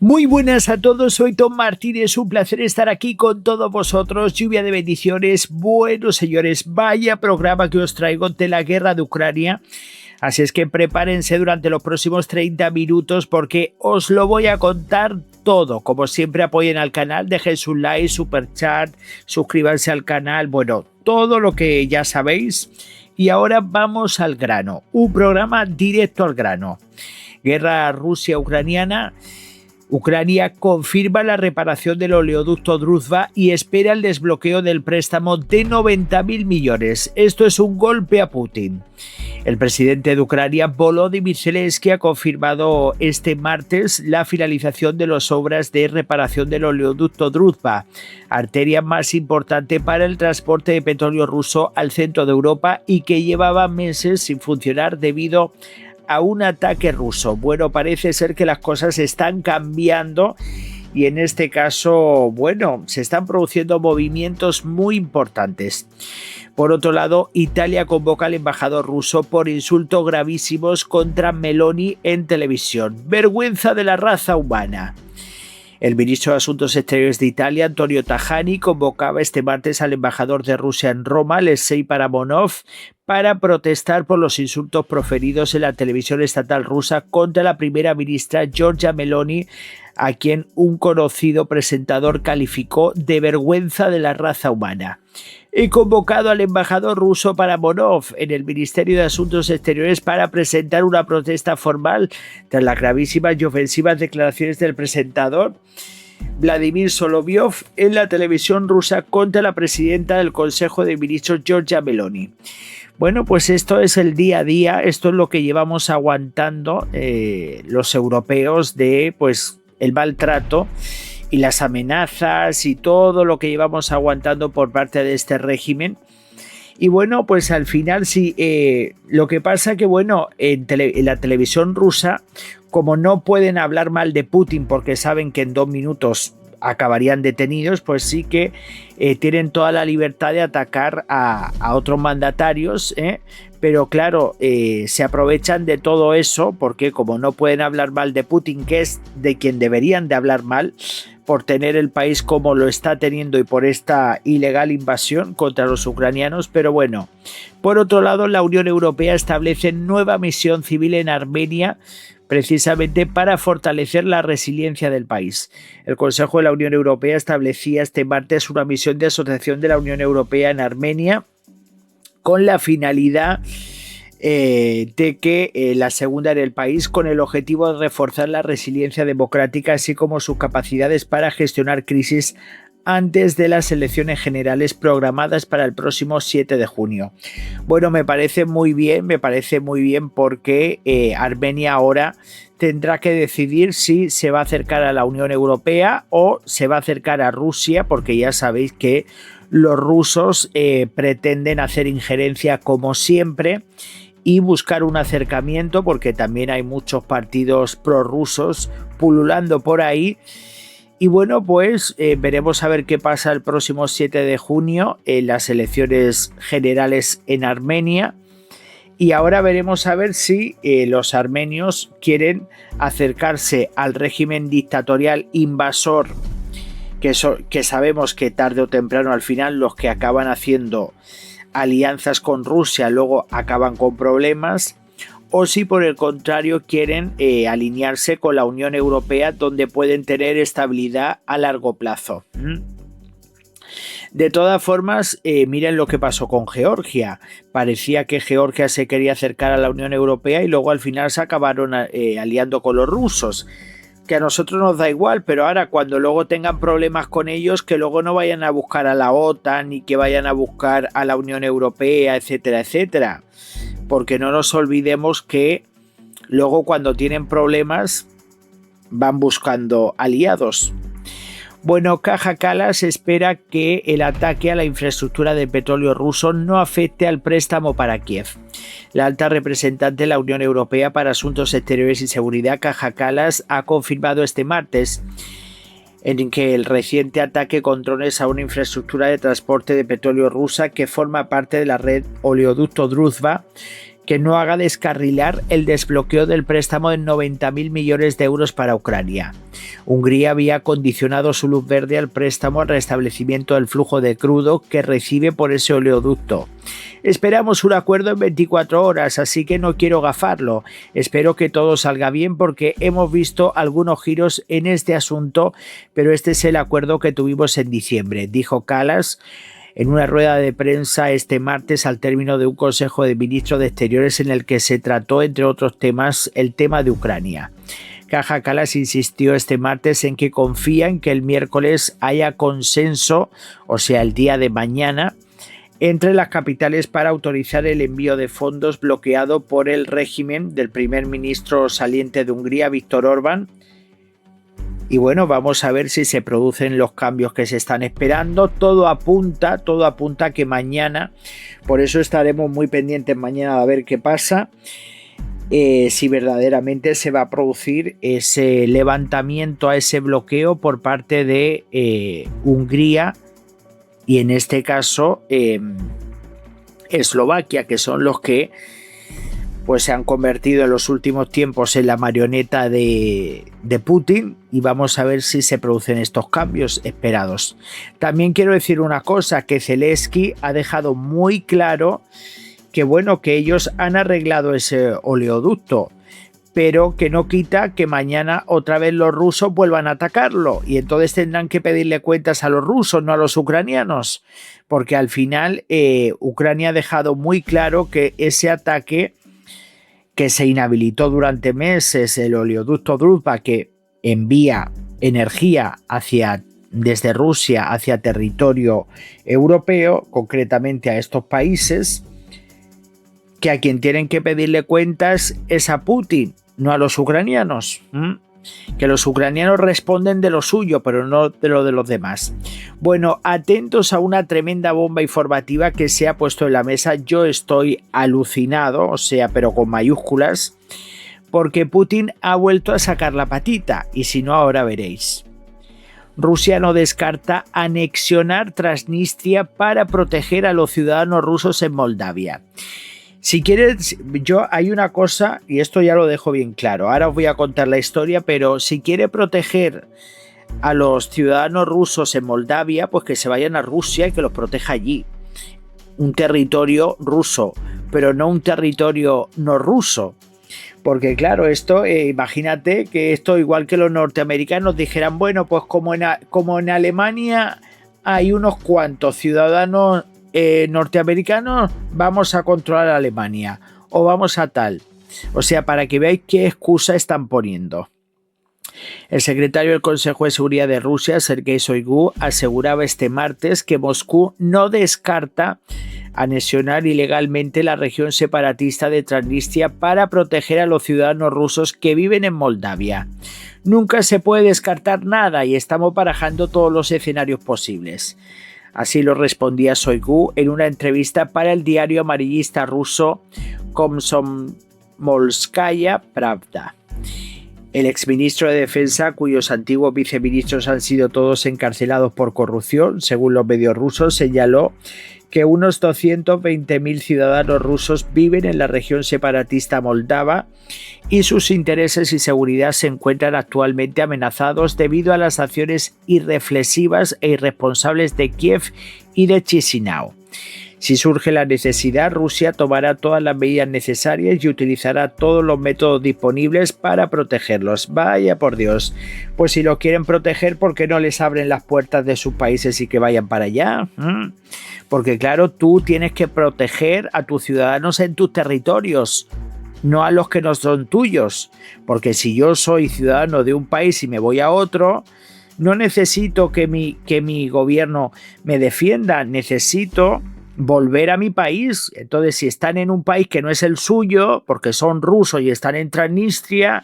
Muy buenas a todos, soy Tom Martínez, un placer estar aquí con todos vosotros, lluvia de bendiciones. Bueno, señores, vaya programa que os traigo de la guerra de Ucrania, así es que prepárense durante los próximos 30 minutos porque os lo voy a contar todo. Como siempre, apoyen al canal, dejen su like, super chat, suscríbanse al canal, bueno, todo lo que ya sabéis. Y ahora vamos al grano, un programa directo al grano. Guerra Rusia-Ucraniana. Ucrania confirma la reparación del oleoducto Druzhba y espera el desbloqueo del préstamo de 90.000 millones. Esto es un golpe a Putin. El presidente de Ucrania, Volodymyr Zelensky, ha confirmado este martes la finalización de las obras de reparación del oleoducto Druzhba, arteria más importante para el transporte de petróleo ruso al centro de Europa y que llevaba meses sin funcionar debido a un ataque ruso. Bueno, parece ser que las cosas están cambiando y en este caso, bueno, se están produciendo movimientos muy importantes. Por otro lado, Italia convoca al embajador ruso por insultos gravísimos contra Meloni en televisión. Vergüenza de la raza humana. El ministro de Asuntos Exteriores de Italia, Antonio Tajani, convocaba este martes al embajador de Rusia en Roma, Alexei Paramonov, para protestar por los insultos proferidos en la televisión estatal rusa contra la primera ministra Giorgia Meloni, a quien un conocido presentador calificó de vergüenza de la raza humana. He convocado al embajador ruso Paramonov en el Ministerio de Asuntos Exteriores para presentar una protesta formal tras las gravísimas y ofensivas declaraciones del presentador Vladimir Solovyov en la televisión rusa contra la presidenta del Consejo de Ministros Giorgia Meloni. Bueno, pues esto es el día a día, esto es lo que llevamos aguantando los europeos de el maltrato y las amenazas y todo lo que llevamos aguantando por parte de este régimen. Y bueno, pues al final sí, lo que pasa que bueno, en la televisión rusa, como no pueden hablar mal de Putin porque saben que en 2 minutos acabarían detenidos, pues sí que tienen toda la libertad de atacar a otros mandatarios, pero claro, se aprovechan de todo eso porque como no pueden hablar mal de Putin, que es de quien deberían de hablar mal, por tener el país como lo está teniendo y por esta ilegal invasión contra los ucranianos, pero bueno. Por otro lado, la Unión Europea establece nueva misión civil en Armenia, precisamente para fortalecer la resiliencia del país. El Consejo de la Unión Europea establecía este martes una misión de asociación de la Unión Europea en Armenia con la finalidad de que la segunda en el país, con el objetivo de reforzar la resiliencia democrática así como sus capacidades para gestionar crisis antes de las elecciones generales programadas para el próximo 7 de junio. Bueno, me parece muy bien porque Armenia ahora tendrá que decidir si se va a acercar a la Unión Europea o se va a acercar a Rusia, porque ya sabéis que los rusos pretenden hacer injerencia como siempre y buscar un acercamiento, porque también hay muchos partidos prorrusos pululando por ahí. Y bueno, pues veremos a ver qué pasa el próximo 7 de junio en las elecciones generales en Armenia. Y ahora veremos a ver si los armenios quieren acercarse al régimen dictatorial invasor, que sabemos que tarde o temprano al final los que acaban haciendo alianzas con Rusia luego acaban con problemas, o si por el contrario quieren alinearse con la Unión Europea, donde pueden tener estabilidad a largo plazo. De todas formas, miren lo que pasó con Georgia. Parecía que Georgia se quería acercar a la Unión Europea y luego al final se acabaron aliando con los rusos. Que a nosotros nos da igual, pero ahora cuando luego tengan problemas con ellos, que luego no vayan a buscar a la OTAN ni que vayan a buscar a la Unión Europea, etcétera, etcétera. Porque no nos olvidemos que luego cuando tienen problemas van buscando aliados. Bueno, Kaja Kallas espera que el ataque a la infraestructura de petróleo ruso no afecte al préstamo para Kiev. La alta representante de la Unión Europea para Asuntos Exteriores y Seguridad, Kaja Kallas, ha confirmado este martes en que el reciente ataque con drones a una infraestructura de transporte de petróleo rusa que forma parte de la red oleoducto Druzhba, que no haga descarrilar el desbloqueo del préstamo de 90.000 millones de euros para Ucrania. Hungría había condicionado su luz verde al préstamo al restablecimiento del flujo de crudo que recibe por ese oleoducto. Esperamos un acuerdo en 24 horas, así que no quiero gafarlo. Espero que todo salga bien porque hemos visto algunos giros en este asunto, pero este es el acuerdo que tuvimos en diciembre, dijo Kallas en una rueda de prensa este martes al término de un Consejo de Ministros de Exteriores en el que se trató, entre otros temas, el tema de Ucrania. Kaja Kallas insistió este martes en que confía en que el miércoles haya consenso, o sea, el día de mañana, entre las capitales para autorizar el envío de fondos bloqueado por el régimen del primer ministro saliente de Hungría, Viktor Orbán. Y bueno, vamos a ver si se producen los cambios que se están esperando. Todo apunta a que mañana, por eso estaremos muy pendientes mañana a ver qué pasa, si verdaderamente se va a producir ese levantamiento a ese bloqueo por parte de Hungría y en este caso Eslovaquia, que son los que pues se han convertido en los últimos tiempos en la marioneta de Putin, y vamos a ver si se producen estos cambios esperados. También quiero decir una cosa, que Zelensky ha dejado muy claro que bueno, que ellos han arreglado ese oleoducto, pero que no quita que mañana otra vez los rusos vuelvan a atacarlo y entonces tendrán que pedirle cuentas a los rusos, no a los ucranianos, porque al final Ucrania ha dejado muy claro que ese ataque que se inhabilitó durante meses, el oleoducto Druzhba, que envía energía desde Rusia hacia territorio europeo, concretamente a estos países, que a quien tienen que pedirle cuentas es a Putin, no a los ucranianos. Que los ucranianos responden de lo suyo, pero no de lo de los demás. Bueno, atentos a una tremenda bomba informativa que se ha puesto en la mesa. Yo estoy alucinado, o sea, pero con mayúsculas, porque Putin ha vuelto a sacar la patita, y si no, ahora veréis. Rusia no descarta anexionar Transnistria para proteger a los ciudadanos rusos en Moldavia. Si quieres, hay una cosa, y esto ya lo dejo bien claro, ahora os voy a contar la historia, pero si quiere proteger a los ciudadanos rusos en Moldavia, pues que se vayan a Rusia y que los proteja allí. Un territorio ruso, pero no un territorio no ruso. Porque claro, esto, imagínate que esto, igual que los norteamericanos dijeran, bueno, pues como en Alemania hay unos cuantos ciudadanos norteamericanos, vamos a controlar a Alemania o vamos a tal. O sea, para que veáis qué excusa están poniendo. El secretario del Consejo de Seguridad de Rusia, Sergei Shoigu, aseguraba este martes que Moscú no descarta anexionar ilegalmente la región separatista de Transnistria para proteger a los ciudadanos rusos que viven en Moldavia. Nunca se puede descartar nada y estamos barajando todos los escenarios posibles. Así lo respondía Shoigu en una entrevista para el diario amarillista ruso Komsomolskaya Pravda. El exministro de Defensa, cuyos antiguos viceministros han sido todos encarcelados por corrupción, según los medios rusos, señaló que unos 220.000 ciudadanos rusos viven en la región separatista moldava y sus intereses y seguridad se encuentran actualmente amenazados debido a las acciones irreflexivas e irresponsables de Kiev y de Chisinau. Si surge la necesidad, Rusia tomará todas las medidas necesarias y utilizará todos los métodos disponibles para protegerlos. Vaya por Dios, pues si lo quieren proteger, ¿por qué no les abren las puertas de sus países y que vayan para allá? Porque claro, tú tienes que proteger a tus ciudadanos en tus territorios, no a los que no son tuyos. Porque si yo soy ciudadano de un país y me voy a otro, no necesito que mi gobierno me defienda, necesito volver a mi país. Entonces, si están en un país que no es el suyo, porque son rusos y están en Transnistria,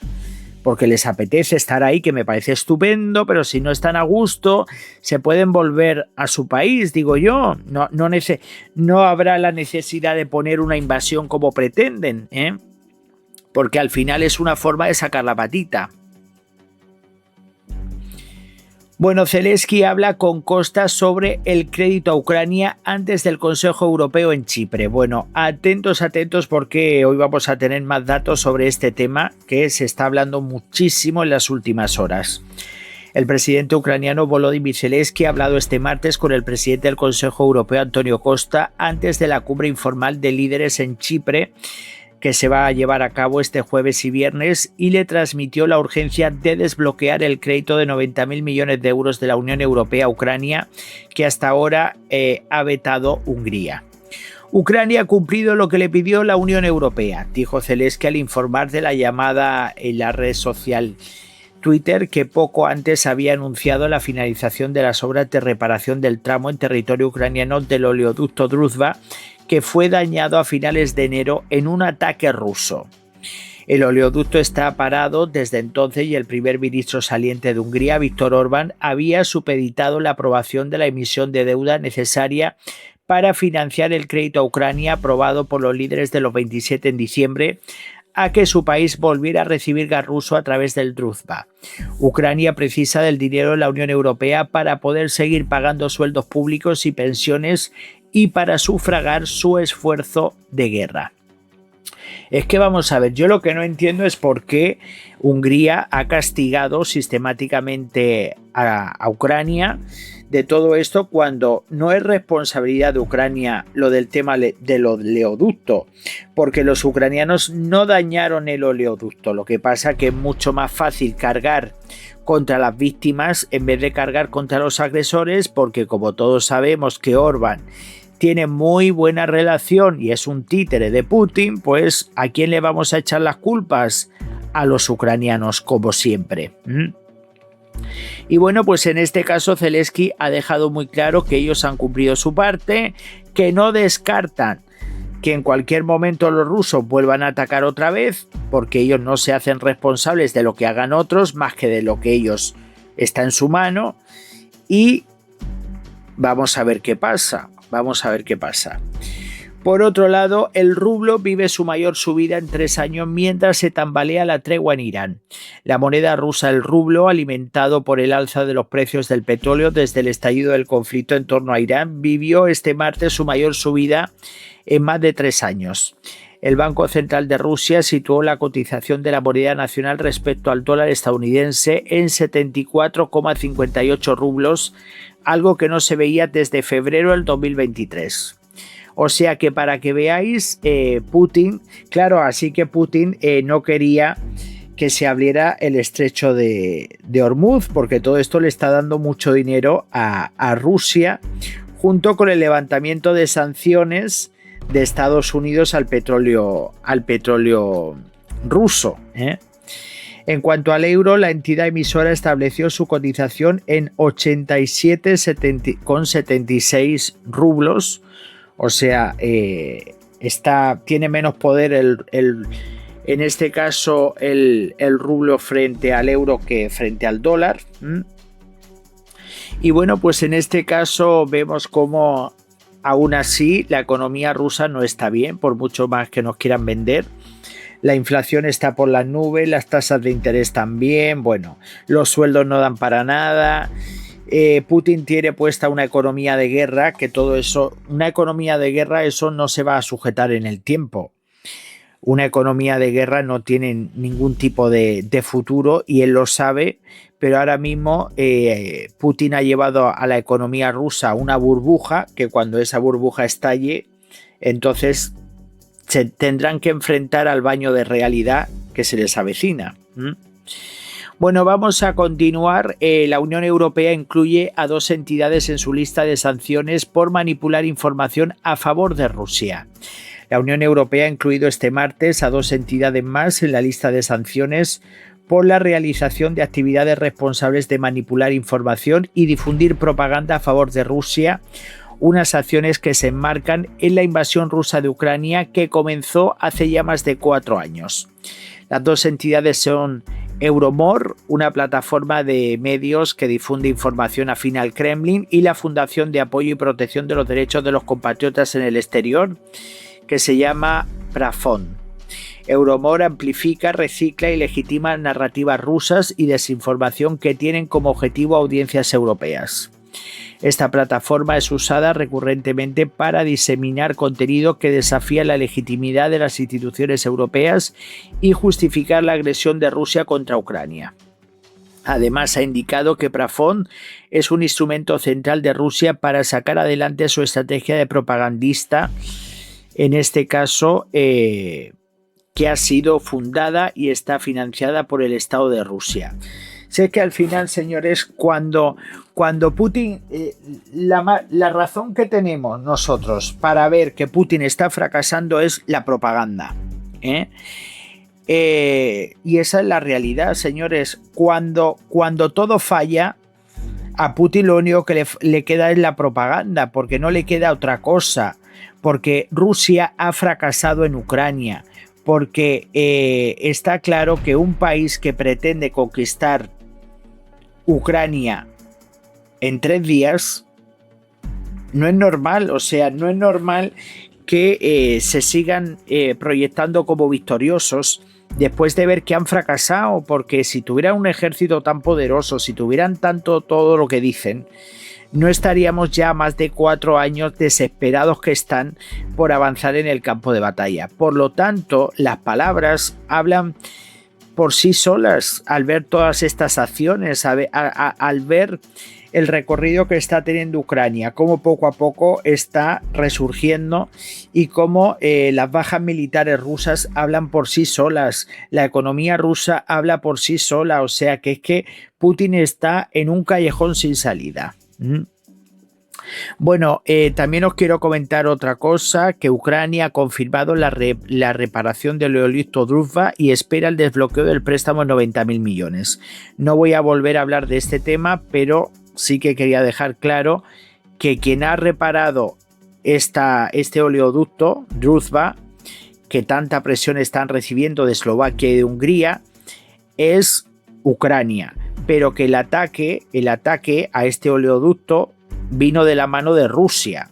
porque les apetece estar ahí, que me parece estupendo, pero si no están a gusto, se pueden volver a su país, digo yo. No habrá la necesidad de poner una invasión como pretenden, porque al final es una forma de sacar la patita. Bueno, Zelensky habla con Costa sobre el crédito a Ucrania antes del Consejo Europeo en Chipre. Bueno, atentos porque hoy vamos a tener más datos sobre este tema que se está hablando muchísimo en las últimas horas. El presidente ucraniano Volodymyr Zelensky ha hablado este martes con el presidente del Consejo Europeo Antonio Costa antes de la cumbre informal de líderes en Chipre que se va a llevar a cabo este jueves y viernes, y le transmitió la urgencia de desbloquear el crédito de 90.000 millones de euros de la Unión Europea a Ucrania, que hasta ahora ha vetado Hungría. Ucrania ha cumplido lo que le pidió la Unión Europea, dijo Zelensky al informar de la llamada en la red social Twitter, que poco antes había anunciado la finalización de las obras de reparación del tramo en territorio ucraniano del oleoducto Druzhba, que fue dañado a finales de enero en un ataque ruso. El oleoducto está parado desde entonces y el primer ministro saliente de Hungría, Viktor Orbán, había supeditado la aprobación de la emisión de deuda necesaria para financiar el crédito a Ucrania aprobado por los líderes de los 27 en diciembre, a que su país volviera a recibir gas ruso a través del Druzhba. Ucrania precisa del dinero de la Unión Europea para poder seguir pagando sueldos públicos y pensiones y para sufragar su esfuerzo de guerra. Es que vamos a ver, yo lo que no entiendo es por qué Hungría ha castigado sistemáticamente a Ucrania de todo esto cuando no es responsabilidad de Ucrania lo del tema del oleoducto, porque los ucranianos no dañaron el oleoducto. Lo que pasa es que es mucho más fácil cargar contra las víctimas en vez de cargar contra los agresores, porque como todos sabemos que Orbán tiene muy buena relación y es un títere de Putin, pues ¿a quién le vamos a echar las culpas? A los ucranianos, como siempre. Y bueno, pues en este caso Zelensky ha dejado muy claro que ellos han cumplido su parte, que no descartan que en cualquier momento los rusos vuelvan a atacar otra vez, porque ellos no se hacen responsables de lo que hagan otros, más que de lo que ellos está en su mano, y vamos a ver qué pasa. Por otro lado, el rublo vive su mayor subida en 3 años mientras se tambalea la tregua en Irán. La moneda rusa, el rublo, alimentado por el alza de los precios del petróleo desde el estallido del conflicto en torno a Irán, vivió este martes su mayor subida en más de 3 años. El Banco Central de Rusia situó la cotización de la moneda nacional respecto al dólar estadounidense en 74,58 rublos, algo que no se veía desde febrero del 2023. O sea que para que veáis, Putin no quería que se abriera el estrecho de Hormuz, porque todo esto le está dando mucho dinero a Rusia, junto con el levantamiento de sanciones de Estados Unidos al petróleo ruso. En cuanto al euro, la entidad emisora estableció su cotización en 87,76 rublos, o sea, tiene menos poder en este caso el rublo frente al euro que frente al dólar. Y bueno, pues en este caso vemos cómo aún así la economía rusa no está bien, por mucho más que nos quieran vender. La inflación está por las nubes, las tasas de interés también, bueno, los sueldos no dan para nada. Putin tiene puesta una economía de guerra, que todo eso, una economía de guerra, eso no se va a sujetar en el tiempo. Una economía de guerra no tiene ningún tipo de futuro y él lo sabe, pero ahora mismo Putin ha llevado a la economía rusa una burbuja, que cuando esa burbuja estalle, entonces se tendrán que enfrentar al baño de realidad que se les avecina. Bueno, vamos a continuar. La Unión Europea incluye a 2 entidades en su lista de sanciones por manipular información a favor de Rusia. La Unión Europea ha incluido este martes a 2 entidades más en la lista de sanciones por la realización de actividades responsables de manipular información y difundir propaganda a favor de Rusia, unas acciones que se enmarcan en la invasión rusa de Ucrania que comenzó hace ya más de 4 años. Las 2 entidades son Euromor, una plataforma de medios que difunde información afín al Kremlin, y la Fundación de Apoyo y Protección de los Derechos de los Compatriotas en el Exterior, que se llama Prafon. Euromor amplifica, recicla y legitima narrativas rusas y desinformación que tienen como objetivo audiencias europeas. Esta plataforma es usada recurrentemente para diseminar contenido que desafía la legitimidad de las instituciones europeas y justificar la agresión de Rusia contra Ucrania. Además, ha indicado que Prafon es un instrumento central de Rusia para sacar adelante su estrategia de propagandista, en este caso, que ha sido fundada y está financiada por el Estado de Rusia. Sé que al final, señores, cuando Putin, la razón que tenemos nosotros para ver que Putin está fracasando es la propaganda, y esa es la realidad, señores. Cuando todo falla, a Putin lo único que le queda es la propaganda, porque no le queda otra cosa, porque Rusia ha fracasado en Ucrania, porque está claro que un país que pretende conquistar Ucrania en 3 días no es normal, o sea, no es normal que se sigan proyectando como victoriosos después de ver que han fracasado, porque si tuvieran un ejército tan poderoso, si tuvieran tanto todo lo que dicen, no estaríamos ya más de 4 años desesperados que están por avanzar en el campo de batalla. Por lo tanto, las palabras hablan por sí solas al ver todas estas acciones, al ver el recorrido que está teniendo Ucrania, cómo poco a poco está resurgiendo y cómo las bajas militares rusas hablan por sí solas, la economía rusa habla por sí sola, o sea que es que Putin está en un callejón sin salida. Bueno, también os quiero comentar otra cosa, que Ucrania ha confirmado la reparación del oleoducto Druzhba y espera el desbloqueo del préstamo de 90.000 millones. No voy a volver a hablar de este tema, pero sí que quería dejar claro que quien ha reparado este oleoducto Druzhba, que tanta presión están recibiendo de Eslovaquia y de Hungría, es Ucrania, pero que el ataque a este oleoducto vino de la mano de Rusia,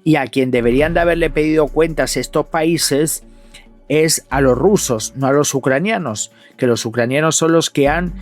y a quien deberían de haberle pedido cuentas estos países es a los rusos, no a los ucranianos, que los ucranianos son los que han,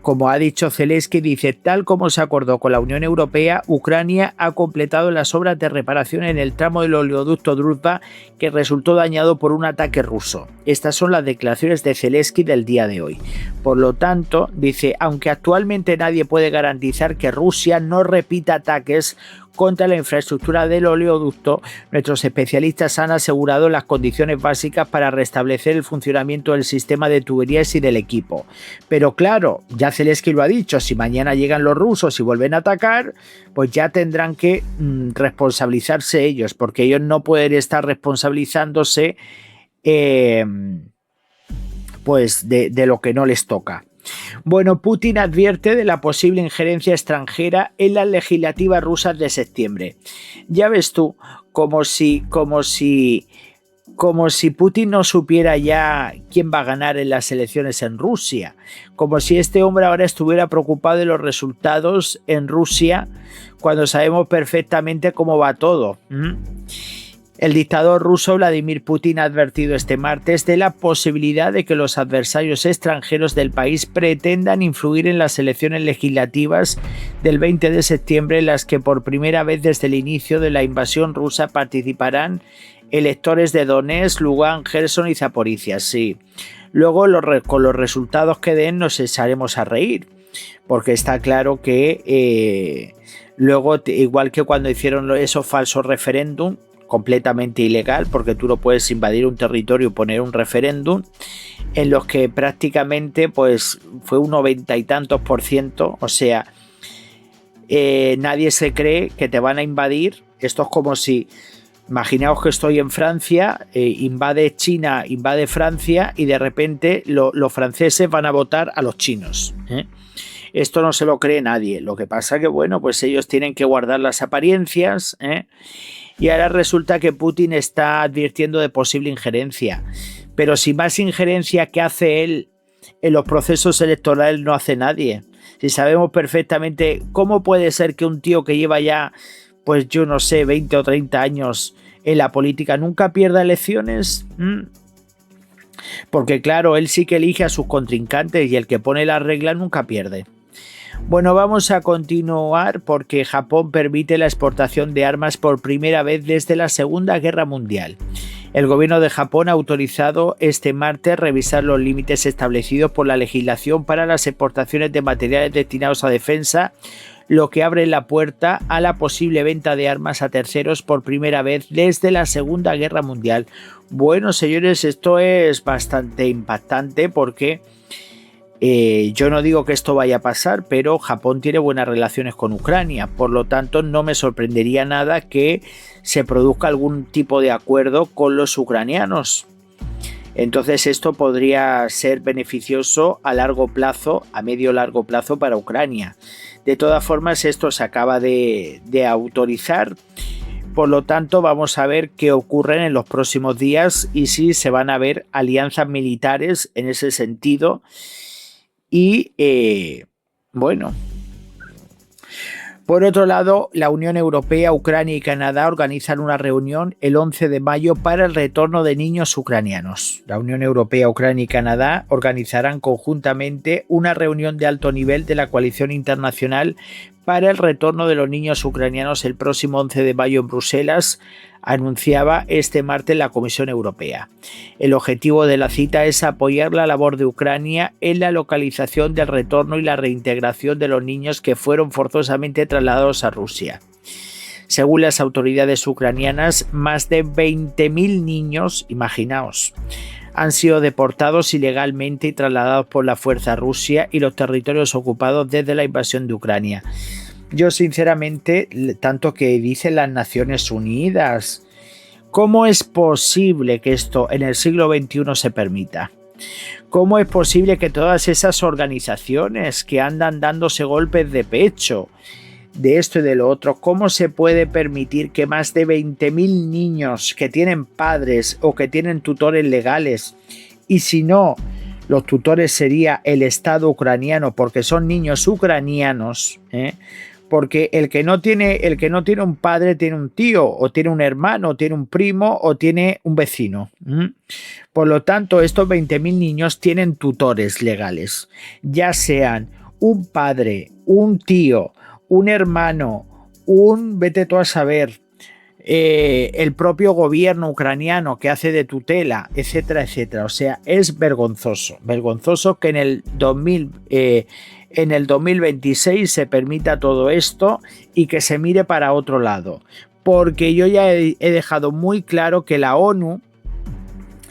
como ha dicho Zelensky, dice, tal como se acordó con la Unión Europea, Ucrania ha completado las obras de reparación en el tramo del oleoducto Druzhba que resultó dañado por un ataque ruso. Estas son las declaraciones de Zelensky del día de hoy. Por lo tanto, dice, aunque actualmente nadie puede garantizar que Rusia no repita ataques contra la infraestructura del oleoducto, nuestros especialistas han asegurado las condiciones básicas para restablecer el funcionamiento del sistema de tuberías y del equipo. Pero claro, ya Zelensky lo ha dicho, si mañana llegan los rusos y vuelven a atacar, pues ya tendrán que responsabilizarse ellos, porque ellos no pueden estar responsabilizándose pues de lo que no les toca. Bueno, Putin advierte de la posible injerencia extranjera en las legislativas rusas de septiembre. Ya ves tú, como si Putin no supiera ya quién va a ganar en las elecciones en Rusia, como si este hombre ahora estuviera preocupado de los resultados en Rusia cuando sabemos perfectamente cómo va todo. El dictador ruso Vladimir Putin ha advertido este martes de la posibilidad de que los adversarios extranjeros del país pretendan influir en las elecciones legislativas del 20 de septiembre, en las que por primera vez desde el inicio de la invasión rusa participarán electores de Donetsk, Lugansk, Gerson y Zaporizhia. Sí. Luego, con los resultados que den, nos echaremos a reír, porque está claro que luego, igual que cuando hicieron esos falsos referéndum, completamente ilegal, porque tú no puedes invadir un territorio y poner un referéndum, en los que prácticamente pues fue un 90 y tantos %, o sea, nadie se cree que te van a invadir. Esto es como si, imaginaos que estoy en Francia, invade China, invade Francia y de repente los franceses van a votar a los chinos, Esto no se lo cree nadie. Lo que pasa que, bueno, pues ellos tienen que guardar las apariencias, y ahora resulta que Putin está advirtiendo de posible injerencia. Pero si más injerencia que hace él en los procesos electorales no hace nadie. Si sabemos perfectamente cómo puede ser que un tío que lleva ya, pues yo no sé, 20 o 30 años en la política nunca pierda elecciones. Porque claro, él sí que elige a sus contrincantes y el que pone la regla nunca pierde. Bueno, vamos a continuar porque Japón permite la exportación de armas por primera vez desde la Segunda Guerra Mundial. El gobierno de Japón ha autorizado este martes revisar los límites establecidos por la legislación para las exportaciones de materiales destinados a defensa, lo que abre la puerta a la posible venta de armas a terceros por primera vez desde la Segunda Guerra Mundial. Bueno, señores, esto es bastante impactante porque yo no digo que esto vaya a pasar, pero Japón tiene buenas relaciones con Ucrania, por lo tanto no me sorprendería nada que se produzca algún tipo de acuerdo con los ucranianos. Entonces esto podría ser beneficioso a largo plazo, a medio largo plazo para Ucrania. De todas formas, esto se acaba de autorizar, por lo tanto vamos a ver qué ocurre en los próximos días y si se van a ver alianzas militares en ese sentido. Y bueno, por otro lado, la Unión Europea, Ucrania y Canadá organizan una reunión el 11 de mayo para el retorno de niños ucranianos. La Unión Europea, Ucrania y Canadá organizarán conjuntamente una reunión de alto nivel de la coalición internacional para el retorno de los niños ucranianos el próximo 11 de mayo en Bruselas, anunciaba este martes la Comisión Europea. El objetivo de la cita es apoyar la labor de Ucrania en la localización del retorno y la reintegración de los niños que fueron forzosamente trasladados a Rusia. Según las autoridades ucranianas, más de 20.000 niños, imaginaos, han sido deportados ilegalmente y trasladados por la fuerza a Rusia y los territorios ocupados desde la invasión de Ucrania. Yo sinceramente, tanto que dicen las Naciones Unidas, ¿cómo es posible que esto en el siglo XXI se permita? ¿Cómo es posible que todas esas organizaciones que andan dándose golpes de pecho de esto y de lo otro, cómo se puede permitir que más de 20.000 niños que tienen padres o que tienen tutores legales, y si no, los tutores sería el Estado ucraniano porque son niños ucranianos, porque el que no tiene un padre tiene un tío, o tiene un hermano, o tiene un primo, o tiene un vecino. Por lo tanto, estos 20.000 niños tienen tutores legales, ya sean un padre, un tío, un hermano, vete tú a saber, el propio gobierno ucraniano que hace de tutela, etcétera, etcétera. O sea, es vergonzoso que en el 2026 se permita todo esto y que se mire para otro lado. Porque yo ya he dejado muy claro que la ONU,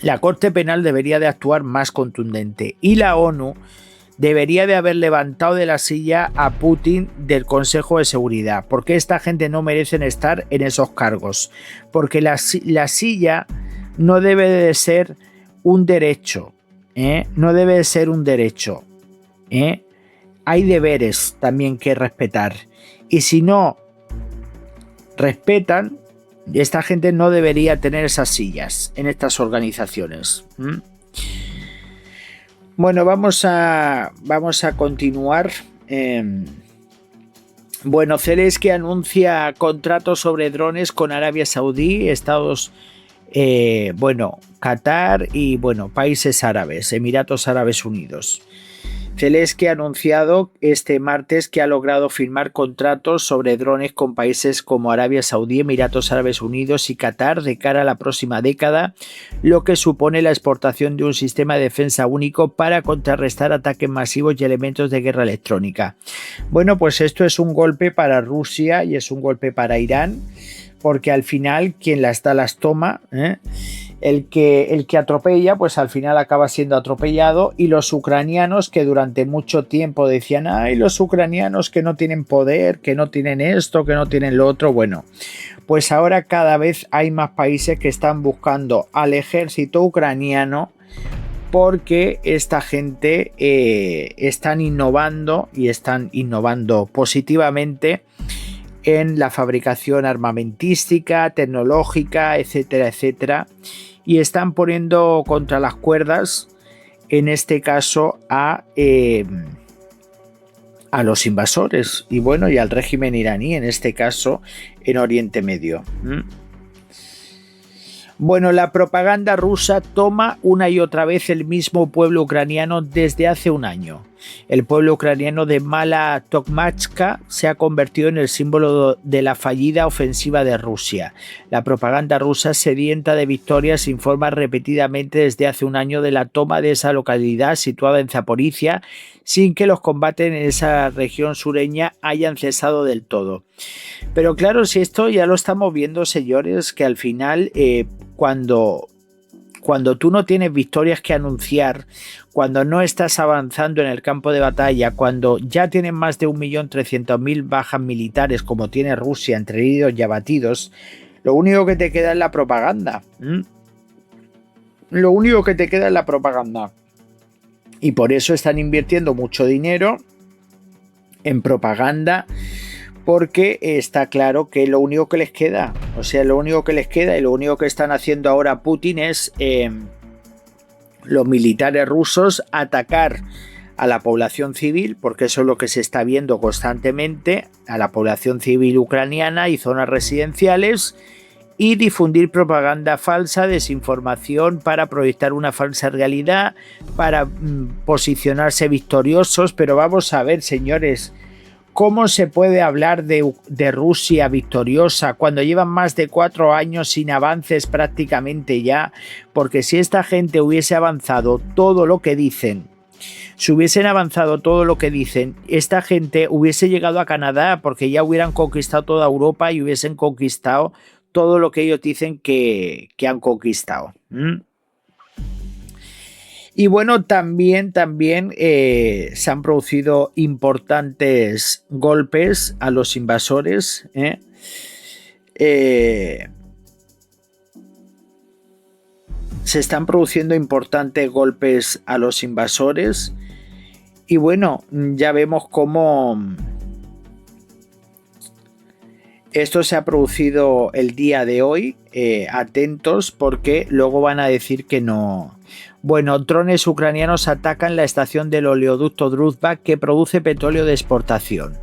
la Corte Penal debería de actuar más contundente y la ONU debería de haber levantado de la silla a Putin del Consejo de Seguridad, porque esta gente no merecen estar en esos cargos, porque la silla no debe de ser un derecho, no debe de ser un derecho, hay deberes también que respetar, y si no respetan, esta gente no debería tener esas sillas en estas organizaciones. Bueno, vamos a continuar. Bueno, Zelensky anuncia contratos sobre drones con Arabia Saudí, Qatar y países árabes, Emiratos Árabes Unidos. Zelensky ha anunciado este martes que ha logrado firmar contratos sobre drones con países como Arabia Saudí, Emiratos Árabes Unidos y Qatar de cara a la próxima década, lo que supone la exportación de un sistema de defensa único para contrarrestar ataques masivos y elementos de guerra electrónica. Bueno, pues esto es un golpe para Rusia y es un golpe para Irán, porque al final quien las toma, el que atropella, pues al final acaba siendo atropellado, y los ucranianos que durante mucho tiempo decían, ay, los ucranianos que no tienen poder, que no tienen esto, que no tienen lo otro, bueno, pues ahora cada vez hay más países que están buscando al ejército ucraniano porque esta gente están innovando y están innovando positivamente en la fabricación armamentística, tecnológica, etcétera, etcétera, y están poniendo contra las cuerdas, en este caso, a los invasores y al régimen iraní, en este caso, en Oriente Medio. Bueno, la propaganda rusa toma una y otra vez el mismo pueblo ucraniano desde hace un año. El pueblo ucraniano de Mala Tokmachka se ha convertido en el símbolo de la fallida ofensiva de Rusia. La propaganda rusa, sedienta de victorias, informa repetidamente desde hace un año de la toma de esa localidad situada en Zaporizhia, sin que los combates en esa región sureña hayan cesado del todo. Pero claro, si esto ya lo estamos viendo, señores, que al final cuando tú no tienes victorias que anunciar, cuando no estás avanzando en el campo de batalla, cuando ya tienes más de 1.300.000 bajas militares como tiene Rusia entre heridos y abatidos, lo único que te queda es la propaganda. Lo único que te queda es la propaganda. Y por eso están invirtiendo mucho dinero en propaganda, porque está claro que lo único que les queda, lo único que les queda y lo único que están haciendo ahora Putin es los militares rusos atacar a la población civil, porque eso es lo que se está viendo constantemente, a la población civil ucraniana y zonas residenciales, y difundir propaganda falsa, desinformación para proyectar una falsa realidad, para posicionarse victoriosos. Pero vamos a ver, señores, ¿cómo se puede hablar de Rusia victoriosa cuando llevan más de 4 años sin avances prácticamente ya? Porque si esta gente hubiese avanzado todo lo que dicen, esta gente hubiese llegado a Canadá, porque ya hubieran conquistado toda Europa y hubiesen conquistado todo lo que ellos dicen que han conquistado. Y bueno, también se han producido importantes golpes a los invasores. Se están produciendo importantes golpes a los invasores. Y bueno, ya vemos cómo esto se ha producido el día de hoy. Atentos, porque luego van a decir que no. Bueno, drones ucranianos atacan la estación del oleoducto Druzhba, que produce petróleo de exportación.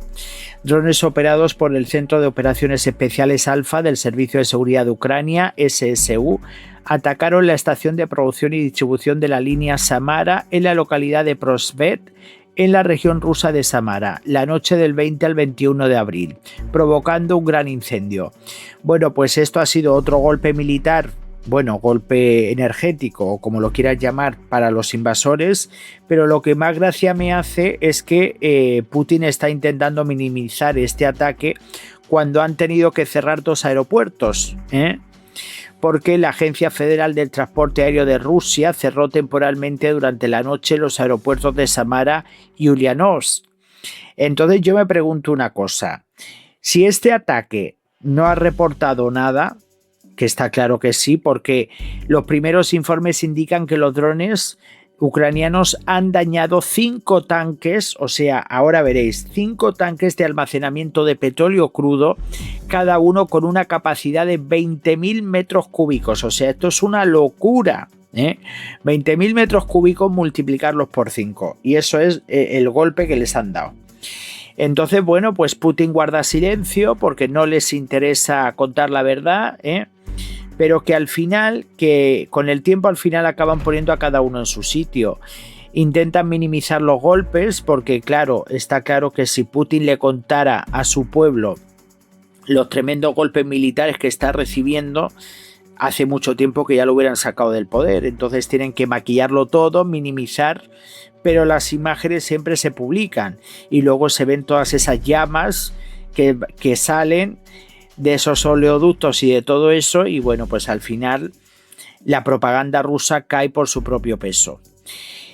Drones operados por el Centro de Operaciones Especiales Alfa del Servicio de Seguridad de Ucrania, SSU, atacaron la estación de producción y distribución de la línea Samara en la localidad de Prosvet, en la región rusa de Samara, la noche del 20 al 21 de abril, provocando un gran incendio. Bueno, pues esto ha sido otro golpe militar, golpe energético, o como lo quieras llamar, para los invasores, pero lo que más gracia me hace es que Putin está intentando minimizar este ataque cuando han tenido que cerrar 2 aeropuertos, porque la Agencia Federal del Transporte Aéreo de Rusia cerró temporalmente durante la noche los aeropuertos de Samara y Ulianovsk. Entonces yo me pregunto una cosa: si este ataque no ha reportado nada, que está claro que sí, porque los primeros informes indican que los drones ucranianos han dañado 5 tanques, ahora veréis, 5 tanques de almacenamiento de petróleo crudo, cada uno con una capacidad de 20.000 metros cúbicos, esto es una locura. 20.000 metros cúbicos, multiplicarlos por 5, y eso es el golpe que les han dado. Entonces, bueno, pues Putin guarda silencio porque no les interesa contar la verdad, pero que al final, que con el tiempo al final acaban poniendo a cada uno en su sitio. Intentan minimizar los golpes porque, claro, está claro que si Putin le contara a su pueblo los tremendos golpes militares que está recibiendo, hace mucho tiempo que ya lo hubieran sacado del poder. Entonces tienen que maquillarlo todo, minimizar, pero las imágenes siempre se publican y luego se ven todas esas llamas que salen de esos oleoductos y de todo eso, y bueno, pues al final la propaganda rusa cae por su propio peso.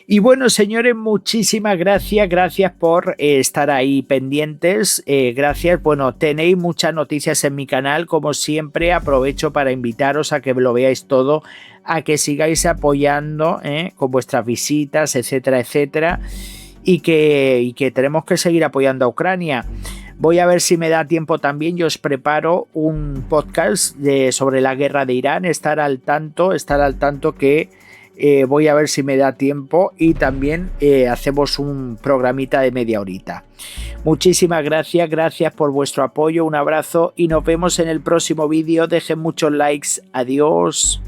Y bueno, señores, muchísimas gracias por estar ahí pendientes, gracias. Bueno, tenéis muchas noticias en mi canal, como siempre. Aprovecho para invitaros a que lo veáis todo, a que sigáis apoyando con vuestras visitas, etcétera, etcétera, y que tenemos que seguir apoyando a Ucrania. Voy a ver si me da tiempo también, yo os preparo un podcast sobre la guerra de Irán, estar al tanto que voy a ver si me da tiempo, y también hacemos un programita de media horita. Muchísimas gracias por vuestro apoyo, un abrazo y nos vemos en el próximo vídeo. Dejen muchos likes, adiós.